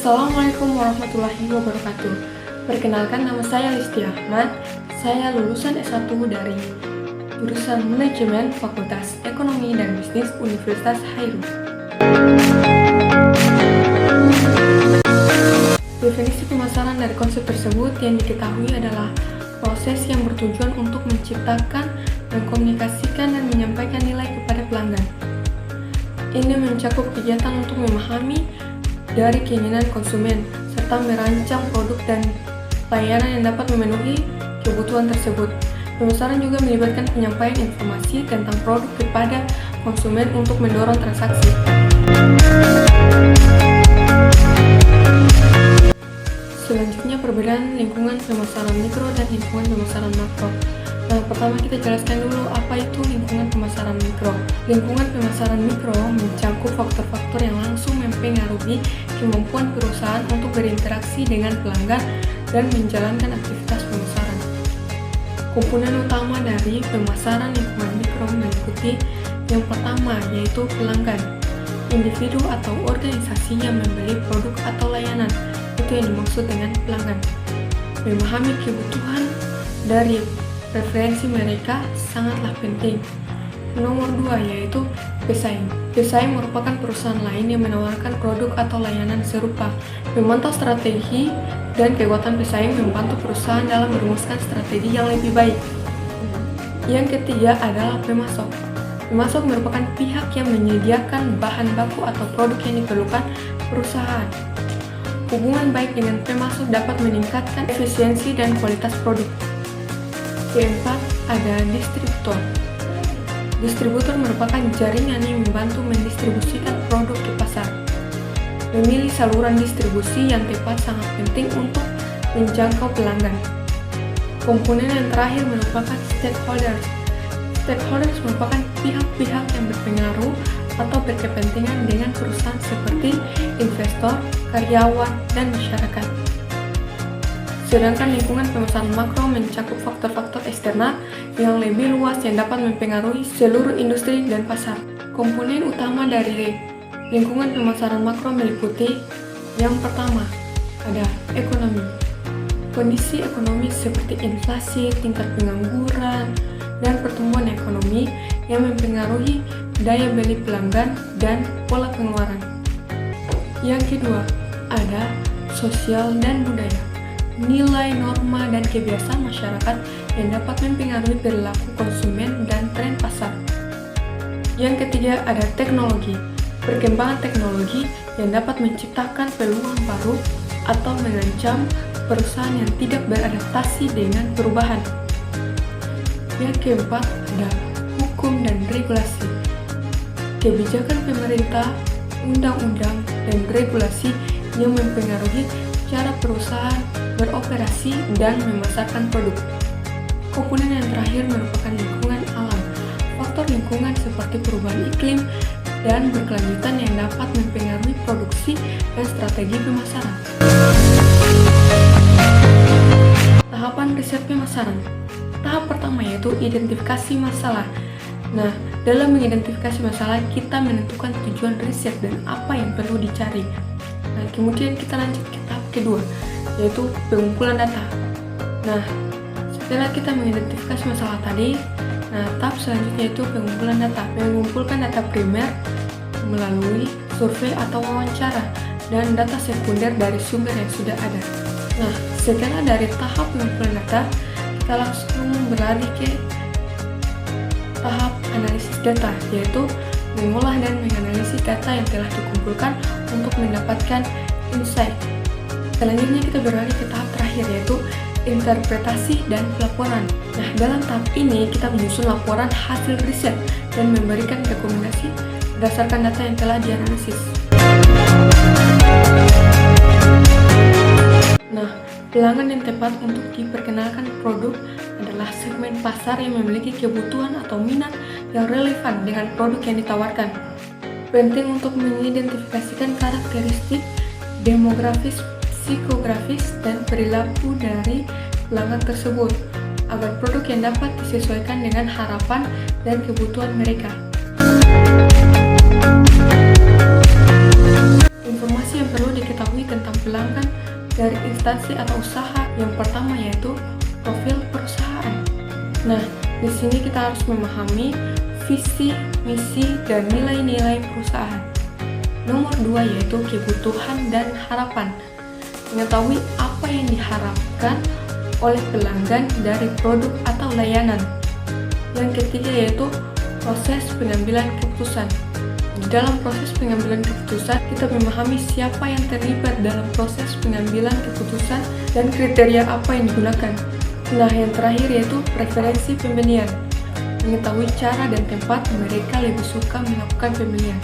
Assalamualaikum warahmatullahi wabarakatuh. Perkenalkan, nama saya Listi Ahmad. Saya lulusan S1 dari jurusan Manajemen Fakultas Ekonomi dan Bisnis Universitas Hairul. Definisi pemasaran dari konsep tersebut yang diketahui adalah proses yang bertujuan untuk menciptakan, mengkomunikasikan, dan menyampaikan nilai kepada pelanggan. Ini mencakup kegiatan untuk memahami dari keinginan konsumen, serta merancang produk dan layanan yang dapat memenuhi kebutuhan tersebut. Pemasaran juga melibatkan penyampaian informasi tentang produk kepada konsumen untuk mendorong transaksi. Selanjutnya, perbedaan lingkungan pemasaran mikro dan lingkungan pemasaran makro. Nah, pertama kita jelaskan dulu apa itu lingkungan pemasaran mikro. Lingkungan pemasaran mikro mencakup faktor-faktor yang langsung mempengaruhi kemampuan perusahaan untuk berinteraksi dengan pelanggan dan menjalankan aktivitas pemasaran. Komponen utama dari pemasaran lingkungan mikro meliputi yang pertama, yaitu pelanggan, individu atau organisasi yang membeli produk atau layanan. Itu yang dimaksud dengan pelanggan. Memahami kebutuhan dari preferensi mereka sangatlah penting. Nomor 2, yaitu pesaing. Pesaing merupakan perusahaan lain yang menawarkan produk atau layanan serupa. Memantau strategi dan kekuatan pesaing membantu perusahaan dalam merumuskan strategi yang lebih baik. Yang ketiga adalah pemasok. Pemasok merupakan pihak yang menyediakan bahan baku atau produk yang diperlukan perusahaan. Hubungan baik dengan pemasok dapat meningkatkan efisiensi dan kualitas produk. Keempat, ada distributor. Distributor merupakan jaringan yang membantu mendistribusikan produk ke pasar. Memilih saluran distribusi yang tepat sangat penting untuk menjangkau pelanggan. Komponen yang terakhir merupakan stakeholders. Stakeholders merupakan pihak-pihak yang berpengaruh atau berkepentingan dengan perusahaan seperti investor, karyawan, dan masyarakat. Sedangkan lingkungan pemasaran makro mencakup faktor-faktor eksternal yang lebih luas yang dapat mempengaruhi seluruh industri dan pasar. Komponen utama dari lingkungan pemasaran makro meliputi yang pertama, ada ekonomi. Kondisi ekonomi seperti inflasi, tingkat pengangguran, dan pertumbuhan ekonomi yang mempengaruhi daya beli pelanggan dan pola pengeluaran. Yang kedua, ada sosial dan budaya. Nilai, norma, dan kebiasaan masyarakat yang dapat mempengaruhi perilaku konsumen dan tren pasar. Yang ketiga, ada teknologi. Perkembangan teknologi yang dapat menciptakan peluang baru atau mengancam perusahaan yang tidak beradaptasi dengan perubahan. Yang keempat, ada hukum dan regulasi. Kebijakan pemerintah, undang-undang, dan regulasi yang mempengaruhi cara perusahaan beroperasi dan memasarkan produk. Komponen yang terakhir merupakan lingkungan alam. Faktor lingkungan seperti perubahan iklim dan berkelanjutan yang dapat mempengaruhi produksi dan strategi pemasaran. Tahapan riset pemasaran. Tahap pertama yaitu identifikasi masalah. Nah, dalam mengidentifikasi masalah, kita menentukan tujuan riset dan apa yang perlu dicari. Nah, kemudian kita lanjut ke tahap kedua, yaitu pengumpulan data. Nah, setelah kita mengidentifikasi masalah tadi, tahap selanjutnya yaitu pengumpulan data. Mengumpulkan data primer melalui survei atau wawancara dan data sekunder dari sumber yang sudah ada. Nah, setelah dari tahap pengumpulan data, kita langsung berlari ke tahap analisis data, yaitu mengolah dan menganalisis data yang telah dikumpulkan untuk mendapatkan insight. Selanjutnya kita beralih ke tahap terakhir, yaitu interpretasi dan pelaporan. Nah, dalam tahap ini kita menyusun laporan hasil riset dan memberikan rekomendasi berdasarkan data yang telah dianalisis. Nah, pelanggan yang tepat untuk diperkenalkan produk adalah segmen pasar yang memiliki kebutuhan atau minat yang relevan dengan produk yang ditawarkan. Penting untuk mengidentifikasikan karakteristik demografis, psikografis, dan perilaku dari pelanggan tersebut agar produk yang dapat disesuaikan dengan harapan dan kebutuhan mereka. Informasi yang perlu diketahui tentang instansi atau usaha. Yang pertama yaitu profil perusahaan. Nah, di sini kita harus memahami visi, misi, dan nilai-nilai perusahaan. Nomor 2 yaitu kebutuhan dan harapan. Mengetahui apa yang diharapkan oleh pelanggan dari produk atau layanan. Yang ketiga yaitu proses pengambilan keputusan. Di dalam proses pengambilan keputusan, kita memahami siapa yang terlibat dalam proses pengambilan keputusan dan kriteria apa yang digunakan. Nah, yang terakhir yaitu preferensi pembelian. Mengetahui cara dan tempat mereka lebih suka melakukan pembelian.